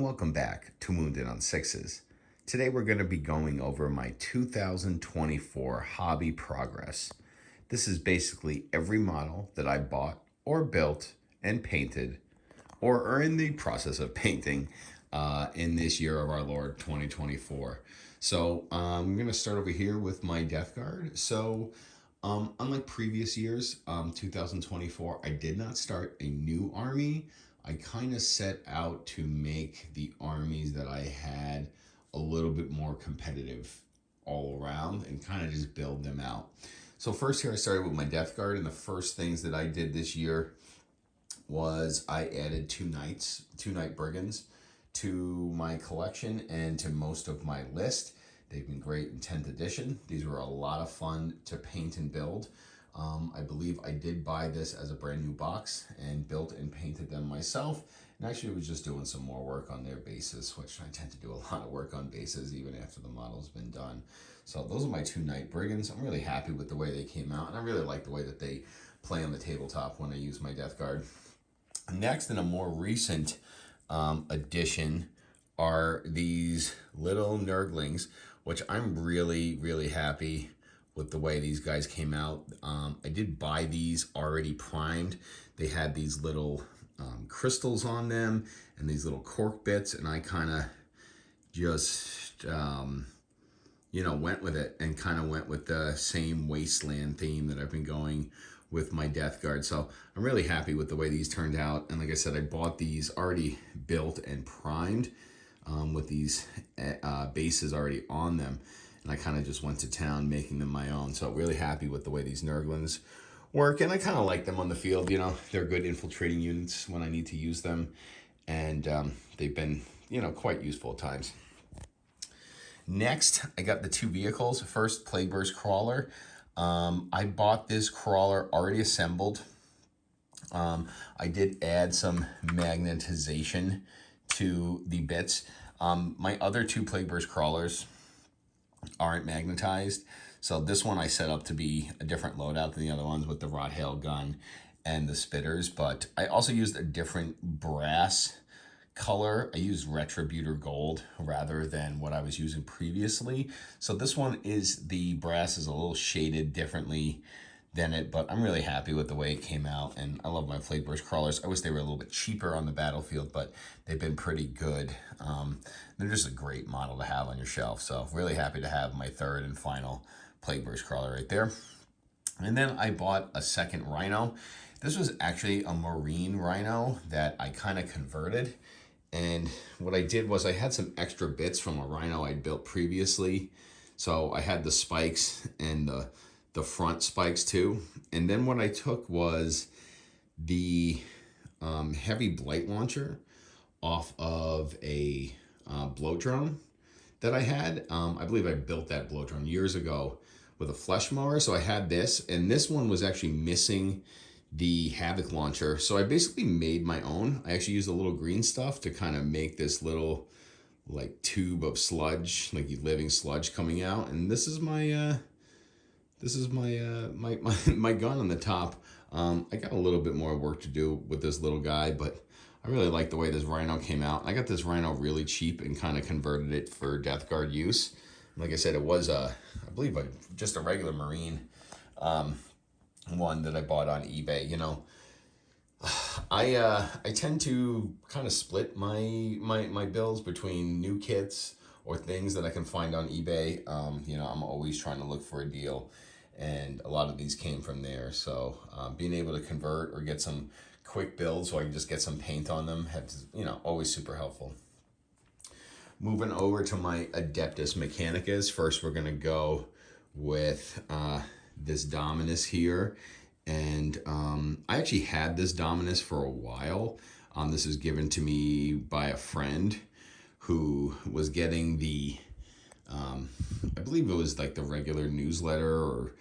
welcome back to Wounded on Sixes. Today we're going to be going over my 2024 hobby progress. This is basically every model that I bought or built and painted or are in the process of painting in this year of our Lord 2024. So I'm going to start over here with my Death Guard. So unlike previous years, 2024, I did not start a new army. I kind of set out to make the armies that I had a little bit more competitive all around and kind of just build them out. So first here I started with my Death Guard, and the first things that I did this year was I added two Knight Brigands to my collection and to most of my list. They've been great in 10th edition. These were a lot of fun to paint and build. I believe I did buy this as a brand new box and built and painted them myself. And actually was just doing some more work on their bases, which I tend to do a lot of work on bases even after the model's been done. So those are my two Knight Brigands. I'm really happy with the way they came out, and I really like the way that they play on the tabletop when I use my Death Guard. Next, in a more recent addition, are these little Nurglings, which I'm really, really happy with the way these guys came out. I did buy these already primed. They had these little crystals on them and these little cork bits, and I kind of just, went with it and kind of went with the same wasteland theme that I've been going with my Death Guard. So I'm really happy with the way these turned out. And like I said, I bought these already built and primed with these bases already on them. And I kind of just went to town making them my own. So really happy with the way these Nurglings work. And I kind of like them on the field. You know, they're good infiltrating units when I need to use them. And they've been, quite useful at times. Next, I got the two vehicles. First, Plague Burst Crawler. I bought this crawler already assembled. I did add some magnetization to the bits. My other two Plague Burst Crawlers aren't magnetized. So this one I set up to be a different loadout than the other ones with the Rot Hail gun and the spitters. But I also used a different brass color. I used Retributor Gold rather than what I was using previously. So this one is, the brass is a little shaded differently than it, but I'm really happy with the way it came out, and I love my Plague Burst Crawlers. I wish they were a little bit cheaper on the battlefield, but they've been pretty good. They're just a great model to have on your shelf, so really happy to have my third and final Plague Burst Crawler right there. And then I bought a second Rhino. This was actually a Marine Rhino that I kind of converted. And what I did was I had some extra bits from a Rhino I'd built previously. So I had the spikes and the front spikes too. And then what I took was the heavy blight launcher off of a blow drone that I had. I believe I built that blow drone years ago with a flesh mower. So I had this, and this one was actually missing the Havoc launcher. So I basically made my own. I actually used a little green stuff to kind of make this little like tube of sludge, like living sludge coming out. And this is my my gun on the top. I got a little bit more work to do with this little guy, but I really like the way this Rhino came out. I got this Rhino really cheap and kind of converted it for Death Guard use. Like I said, it was I believe just a regular Marine one that I bought on eBay. I tend to kind of split my builds between new kits or things that I can find on eBay. I'm always trying to look for a deal, and a lot of these came from there. So being able to convert or get some quick builds so I can just get some paint on them, always super helpful. Moving over to my Adeptus Mechanicus. First, we're going to go with this Dominus here. And I actually had this Dominus for a while. This is given to me by a friend who was getting the, I believe it was like the regular newsletter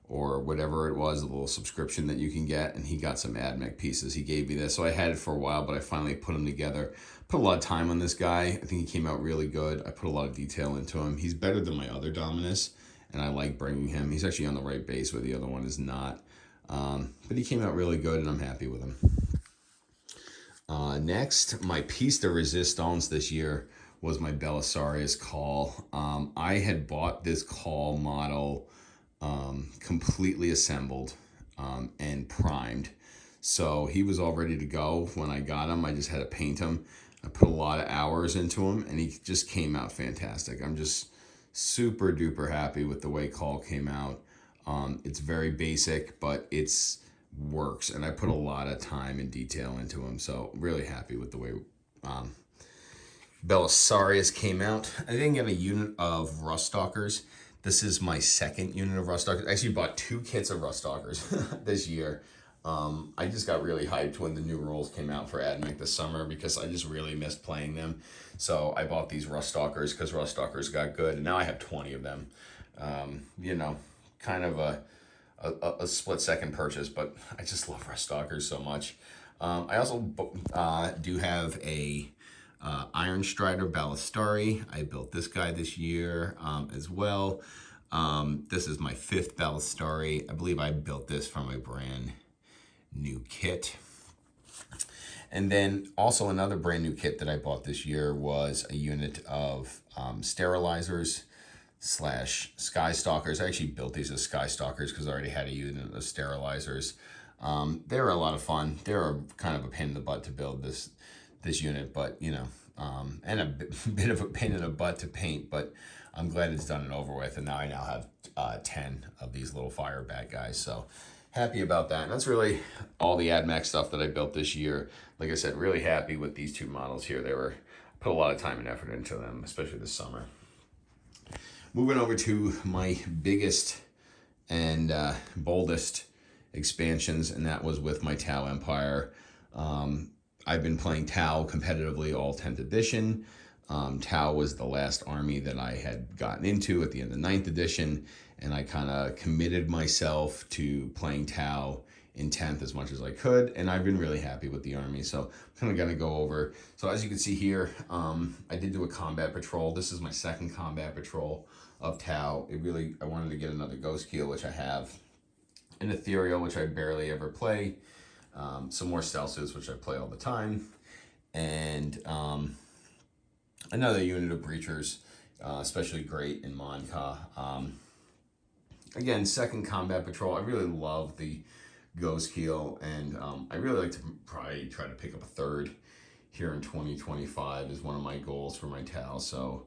or whatever it was, a little subscription that you can get, and he got some AdMech pieces. He gave me this, so I had it for a while, but I finally put them together. Put a lot of time on this guy. I think he came out really good. I put a lot of detail into him. He's better than my other Dominus, and I like bringing him. He's actually on the right base where the other one is not. But he came out really good, and I'm happy with him. Next, my piece de resistance this year was my Belisarius Call. I had bought this Call model completely assembled and primed. So he was all ready to go when I got him. I just had to paint him. I put a lot of hours into him and he just came out fantastic. I'm just super duper happy with the way Call came out. It's very basic, but it's works, and I put a lot of time and detail into him, so really happy with the way Belisarius came out. I didn't get a unit of Rust Stalkers. This is my second unit of Rust Stalkers. I actually bought 2 kits of Rust Stalkers this year. I just got really hyped when the new rules came out for AdMech this summer because I just really missed playing them. So I bought these Rust Stalkers because Rust Stalkers got good, and now I have 20 of them. You know, kind of a split second purchase, but I just love Rust Stalkers so much. I also do have a Iron Strider Ballistari. I built this guy this year as well. This is my 5th Ballistari. I believe I built this from a brand new kit. And then also another brand new kit that I bought this year was a unit of sterilizers slash Sky Stalkers. I actually built these as Sky Stalkers because I already had a unit of sterilizers. They were a lot of fun. They were kind of a pain in the butt to build this unit, but you know, and a bit of a pain in the butt to paint, but I'm glad it's done and over with. And now I have 10 of these little fire bat guys. So happy about that. And that's really all the AdMech stuff that I built this year. Like I said, really happy with these 2 models here. They were put a lot of time and effort into them, especially this summer. Moving over to my biggest and boldest expansions, and that was with my Tau Empire. I've been playing Tau competitively all 10th edition. Tau was the last army that I had gotten into at the end of 9th edition, and I kind of committed myself to playing Tau in 10th as much as I could, and I've been really happy with the army. So I'm kind of going to go over. So as you can see here, I did do a combat patrol. This is my 2nd combat patrol of Tau. I wanted to get another Ghost Keel, which I have, an Ethereal, which I barely ever play, some more Stealth Suits, which I play all the time, and another unit of Breachers, especially great in Monka. Again, 2nd combat patrol. I really love the Ghost Keel, and I really like to probably try to pick up a 3rd here in 2025 is one of my goals for my Tau. So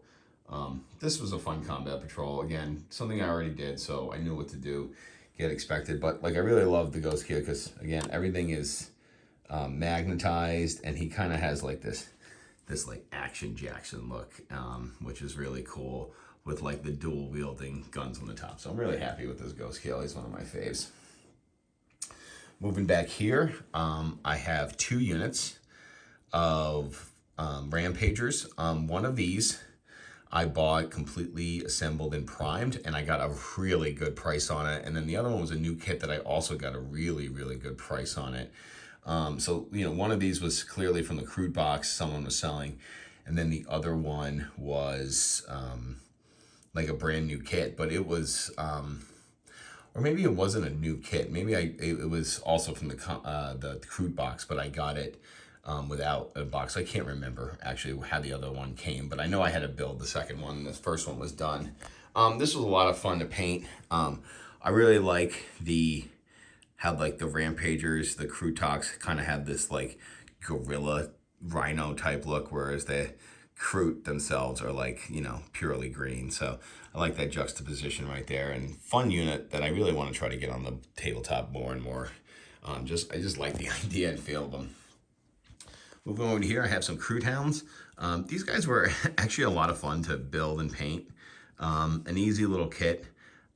this was a fun combat patrol. Again, something I already did, so I knew what to do, get expected. But like, I really love the Ghost Keel because again, everything is magnetized, and he kind of has like this like Action Jackson look, which is really cool, with like the dual wielding guns on the top. So I'm really happy with this Ghost Keel. He's one of my faves. Moving back here, I have 2 units of Rampagers. One of these I bought completely assembled and primed, and I got a really good price on it. And then the other one was a new kit that I also got a really, really good price on it. So, you know, one of these was clearly from the crude box someone was selling, and then the other one was like a brand new kit, but it was, or maybe it wasn't a new kit. Maybe it was also from the crude box, but I got it without a box. I can't remember actually how the other one came, but I know I had to build the second one. The first one was done. This was a lot of fun to paint. I really like how like the Rampagers, the Crutox kind of have this like gorilla rhino type look, whereas the Crute themselves are like, you know, purely green. So I like that juxtaposition right there, and fun unit that I really want to try to get on the tabletop more and more. I just like the idea and feel of them. Moving over to here, I have some Crute Hounds. These guys were actually a lot of fun to build and paint. An easy little kit,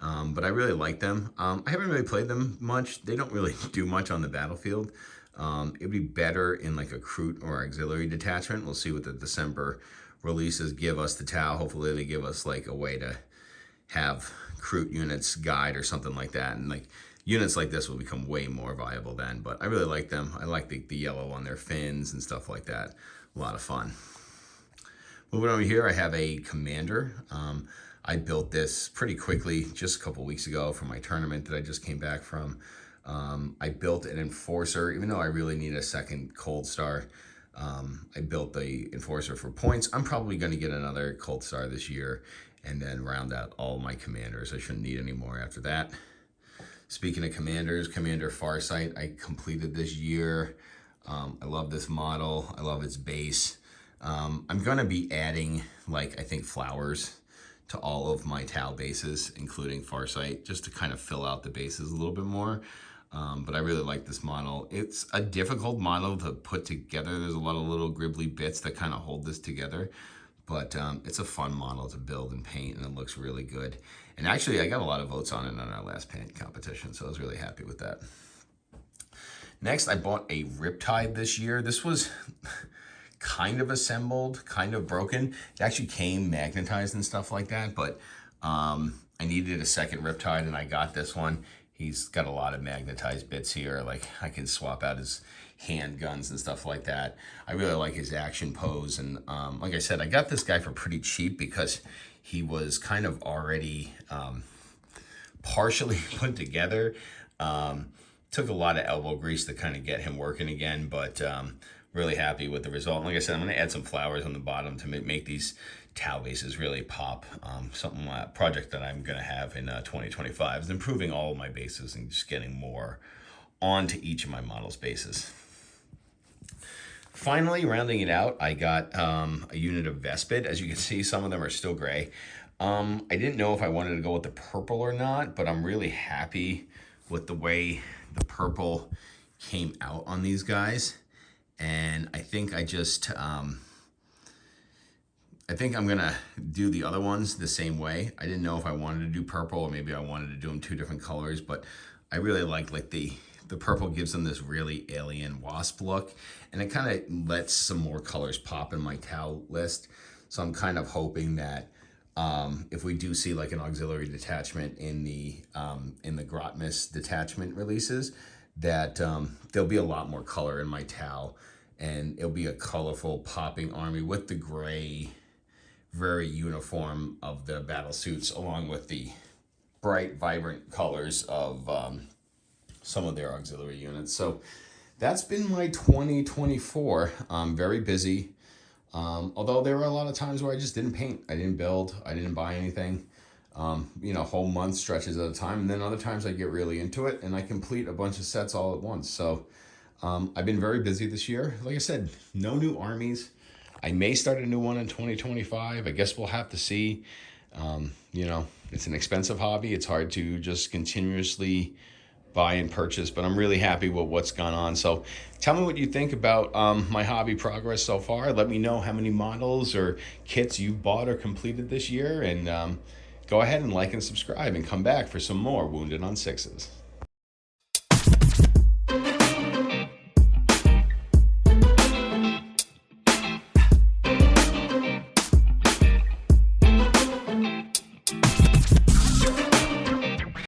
but I really like them. I haven't really played them much. They don't really do much on the battlefield. It'd be better in like a Crute or auxiliary detachment. We'll see what the December releases give us to Tau. Hopefully they give us like a way to have Crute units guide or something like that. And like units like this will become way more viable then, but I really like them. I like the yellow on their fins and stuff like that. A lot of fun. Moving over here, I have a Commander. I built this pretty quickly just a couple weeks ago for my tournament that I just came back from. I built an Enforcer, even though I really need a second Cold Star. I built the Enforcer for points. I'm probably going to get another Cold Star this year and then round out all my commanders. I shouldn't need any more after that. Speaking of commanders, Commander Farsight, I completed this year. I love this model. I love its base. I'm going to be adding, like, I think flowers to all of my Tau bases, including Farsight, just to kind of fill out the bases a little bit more. But I really like this model. It's a difficult model to put together. There's a lot of little gribbly bits that kind of hold this together. But it's a fun model to build and paint, and it looks really good. And actually, I got a lot of votes on it on our last paint competition, so I was really happy with that. Next, I bought a Riptide this year. This was kind of assembled, kind of broken. It actually came magnetized and stuff like that, but I needed a second Riptide, and I got this one. He's got a lot of magnetized bits here. Like, I can swap out his handguns and stuff like that. I really like his action pose. And like I said, I got this guy for pretty cheap because he was kind of already partially put together. Took a lot of elbow grease to kind of get him working again, but really happy with the result. Like I said, I'm going to add some flowers on the bottom to make these Tau bases really pop. Project that I'm going to have in 2025 is improving all of my bases and just getting more onto each of my models' bases. Finally, rounding it out, I got a unit of Vespid. As you can see, some of them are still gray. I didn't know if I wanted to go with the purple or not, but I'm really happy with the way the purple came out on these guys. And I think I just, I think I'm gonna do the other ones the same way. I didn't know if I wanted to do purple or maybe I wanted to do them two different colors, but I really like the purple gives them this really alien wasp look, and it kind of lets some more colors pop in my Tau list. So I'm kind of hoping that if we do see like an auxiliary detachment in the Grotmus detachment releases, that there'll be a lot more color in my Tau, and it'll be a colorful popping army with the gray, very uniform of the battle suits, along with the bright, vibrant colors of some of their auxiliary units. So that's been my 2024. I'm very busy. Although there were a lot of times where I just didn't paint, I didn't build, I didn't buy anything, whole month stretches at a time. And then other times I get really into it and I complete a bunch of sets all at once. So I've been very busy this year. Like I said, no new armies. I may start a new one in 2025. I guess we'll have to see. It's an expensive hobby. It's hard to just continuously buy and purchase, but I'm really happy with what's gone on. So tell me what you think about my hobby progress so far. Let me know how many models or kits you bought or completed this year, and go ahead and like and subscribe and come back for some more Wounded on Sixes.